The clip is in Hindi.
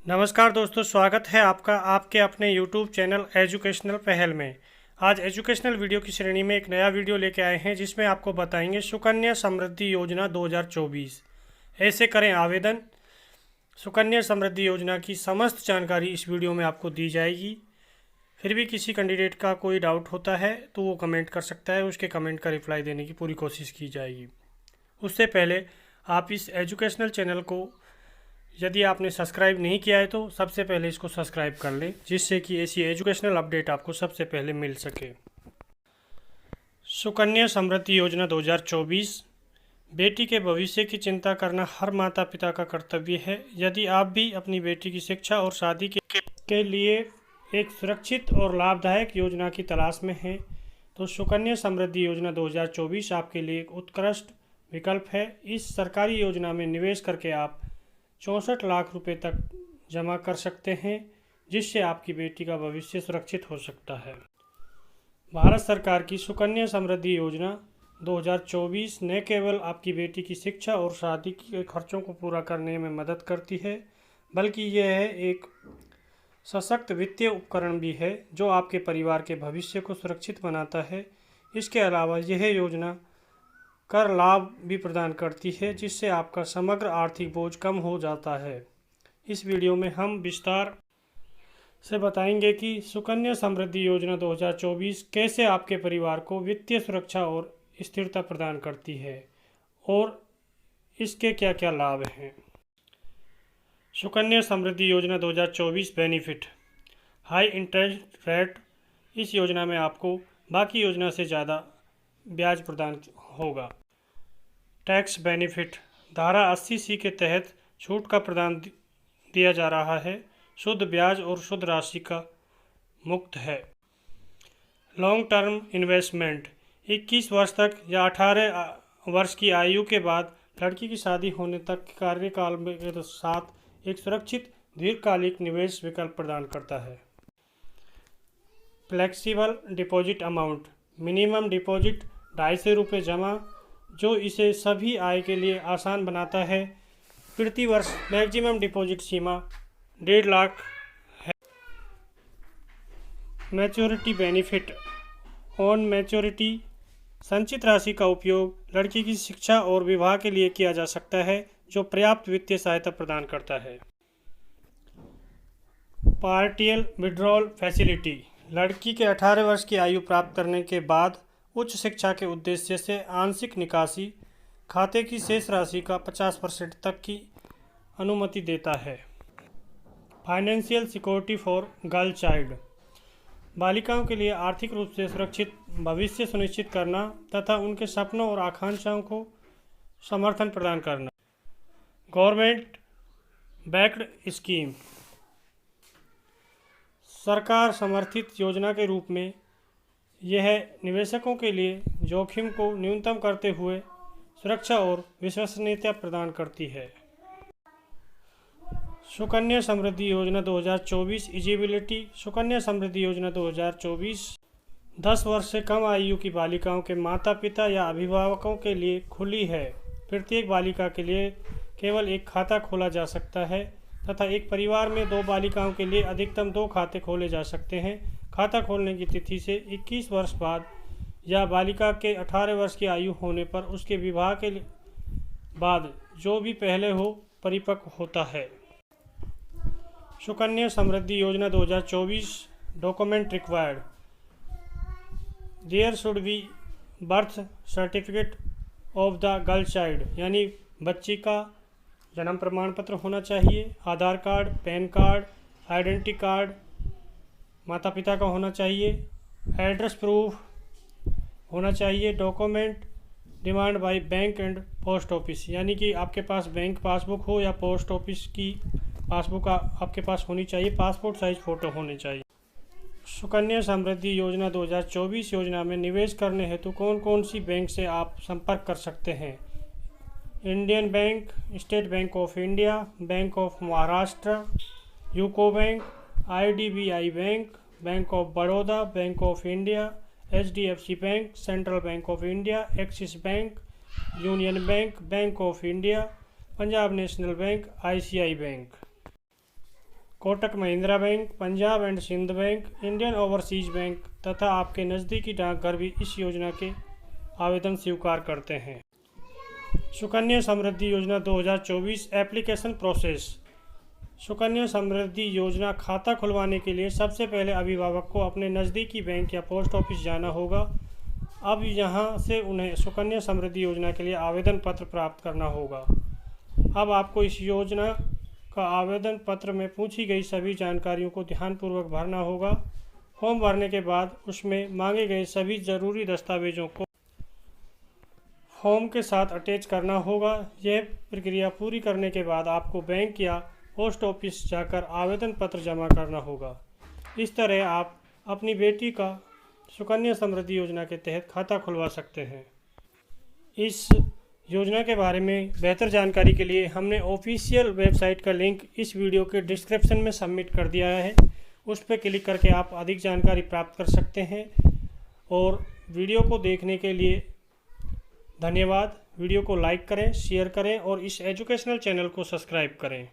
नमस्कार दोस्तों, स्वागत है आपका आपके अपने YouTube चैनल एजुकेशनल पहल में। आज एजुकेशनल वीडियो की श्रेणी में एक नया वीडियो लेके आए हैं जिसमें आपको बताएंगे सुकन्या समृद्धि योजना 2024 ऐसे करें आवेदन। सुकन्या समृद्धि योजना की समस्त जानकारी इस वीडियो में आपको दी जाएगी। फिर भी किसी कैंडिडेट का कोई डाउट होता है तो वो कमेंट कर सकता है, उसके कमेंट का रिप्लाई देने की पूरी कोशिश की जाएगी। उससे पहले आप इस एजुकेशनल चैनल को यदि आपने सब्सक्राइब नहीं किया है तो सबसे पहले इसको सब्सक्राइब कर लें, जिससे कि ऐसी एजुकेशनल अपडेट आपको सबसे पहले मिल सके। सुकन्या समृद्धि योजना 2024। बेटी के भविष्य की चिंता करना हर माता पिता का कर्तव्य है। यदि आप भी अपनी बेटी की शिक्षा और शादी के लिए एक सुरक्षित और लाभदायक योजना की तलाश में हैं तो सुकन्या समृद्धि योजना 2024 आपके लिए एक उत्कृष्ट विकल्प है। इस सरकारी योजना में निवेश करके आप 64 लाख रुपए तक जमा कर सकते हैं, जिससे आपकी बेटी का भविष्य सुरक्षित हो सकता है। भारत सरकार की सुकन्या समृद्धि योजना 2024 न केवल आपकी बेटी की शिक्षा और शादी के खर्चों को पूरा करने में मदद करती है, बल्कि यह एक सशक्त वित्तीय उपकरण भी है जो आपके परिवार के भविष्य को सुरक्षित बनाता है। इसके अलावा यह योजना कर लाभ भी प्रदान करती है, जिससे आपका समग्र आर्थिक बोझ कम हो जाता है। इस वीडियो में हम विस्तार से बताएंगे कि सुकन्या समृद्धि योजना 2024 कैसे आपके परिवार को वित्तीय सुरक्षा और स्थिरता प्रदान करती है और इसके क्या क्या लाभ हैं। Sukanya Samriddhi Yojana 2024 benefit. High interest rate. इस योजना में आपको बाकी योजना से ज़्यादा ब्याज प्रदान होगा। Tax benefit. धारा 80C के तहत छूट का प्रदान दिया जा रहा है। शुद्ध ब्याज और शुद्ध राशि का मुक्त है। Long term investment. 21 वर्ष तक या 18 वर्ष की आयु के बाद लड़की की शादी होने तक के कार्यकाल के साथ एक सुरक्षित दीर्घकालिक निवेश विकल्प प्रदान करता है। Flexible deposit amount. Minimum deposit 250 रुपये जमा, जो इसे सभी आय के लिए आसान बनाता है। प्रति वर्ष मैक्सिमम डिपॉजिट सीमा 1.5 लाख है। Maturity benefit. ऑन मैच्योरिटी संचित राशि का उपयोग लड़की की शिक्षा और विवाह के लिए किया जा सकता है, जो पर्याप्त वित्तीय सहायता प्रदान करता है। Partial withdrawal facility. लड़की के 18 वर्ष की आयु प्राप्त करने के बाद उच्च शिक्षा के उद्देश्य से आंशिक निकासी खाते की शेष राशि का 50% तक की अनुमति देता है। Financial security for girl child. बालिकाओं के लिए आर्थिक रूप से सुरक्षित भविष्य सुनिश्चित करना तथा उनके सपनों और आकांक्षाओं को समर्थन प्रदान करना। Government backed scheme. सरकार समर्थित योजना के रूप में यह निवेशकों के लिए जोखिम को न्यूनतम करते हुए सुरक्षा और विश्वसनीयता प्रदान करती है। सुकन्या समृद्धि योजना 2024 एलिजिबिलिटी। सुकन्या समृद्धि योजना 2024 10 वर्ष से कम आयु की बालिकाओं के माता पिता या अभिभावकों के लिए खुली है। प्रत्येक बालिका के लिए केवल एक खाता खोला जा सकता है तथा एक परिवार में 2 बालिकाओं के लिए अधिकतम 2 खाते खोले जा सकते हैं। खाता खोलने की तिथि से 21 वर्ष बाद या बालिका के 18 वर्ष की आयु होने पर उसके विवाह के बाद जो भी पहले हो परिपक्व होता है। Sukanya Samriddhi Yojana 2024 document required. There should be birth certificate of the girl child, यानी बच्ची का जन्म प्रमाण पत्र होना चाहिए। Aadhaar card, PAN card, identity card माता पिता का होना चाहिए। एड्रेस प्रूफ होना चाहिए। Document demand by bank and post office, यानी कि आपके पास बैंक पासबुक हो या पोस्ट ऑफिस की पासबुक आपके पास होनी चाहिए। पासपोर्ट साइज फ़ोटो होने चाहिए। सुकन्या समृद्धि योजना 2024 योजना में निवेश करने हेतु कौन कौन सी बैंक से आप संपर्क कर सकते हैं। Indian Bank, State Bank of India, Bank of Maharashtra, UCO Bank, IDBI Bank, Bank of Baroda, Bank of India, HDFC Bank, Central Bank of India, Axis Bank, Union Bank, Bank of India, Punjab National Bank, ICI Bank. Kotak Mahindra Bank, Punjab and Sindh Bank, Indian Overseas Bank तथा आपके नज़दीकी डाकघर भी इस योजना के आवेदन स्वीकार करते हैं। Sukanya Samriddhi Yojana 2024 application process. सुकन्या समृद्धि योजना खाता खुलवाने के लिए सबसे पहले अभिभावक को अपने नज़दीकी बैंक या पोस्ट ऑफिस जाना होगा। अब यहाँ से उन्हें सुकन्या समृद्धि योजना के लिए आवेदन पत्र प्राप्त करना होगा। अब आपको इस योजना का आवेदन पत्र में पूछी गई सभी जानकारियों को ध्यानपूर्वक भरना होगा। फॉर्म भरने के बाद उसमें मांगे गए सभी ज़रूरी दस्तावेजों को फॉर्म के साथ अटैच करना होगा। यह प्रक्रिया पूरी करने के बाद आपको बैंक या पोस्ट ऑफिस जाकर आवेदन पत्र जमा करना होगा। इस तरह आप अपनी बेटी का सुकन्या समृद्धि योजना के तहत खाता खुलवा सकते हैं। इस योजना के बारे में बेहतर जानकारी के लिए हमने ऑफिशियल वेबसाइट का लिंक इस वीडियो के डिस्क्रिप्शन में सबमिट कर दिया है। उस पर क्लिक करके आप अधिक जानकारी प्राप्त कर सकते हैं। और वीडियो को देखने के लिए धन्यवाद। वीडियो को लाइक करें, शेयर करें और इस एजुकेशनल चैनल को सब्सक्राइब करें।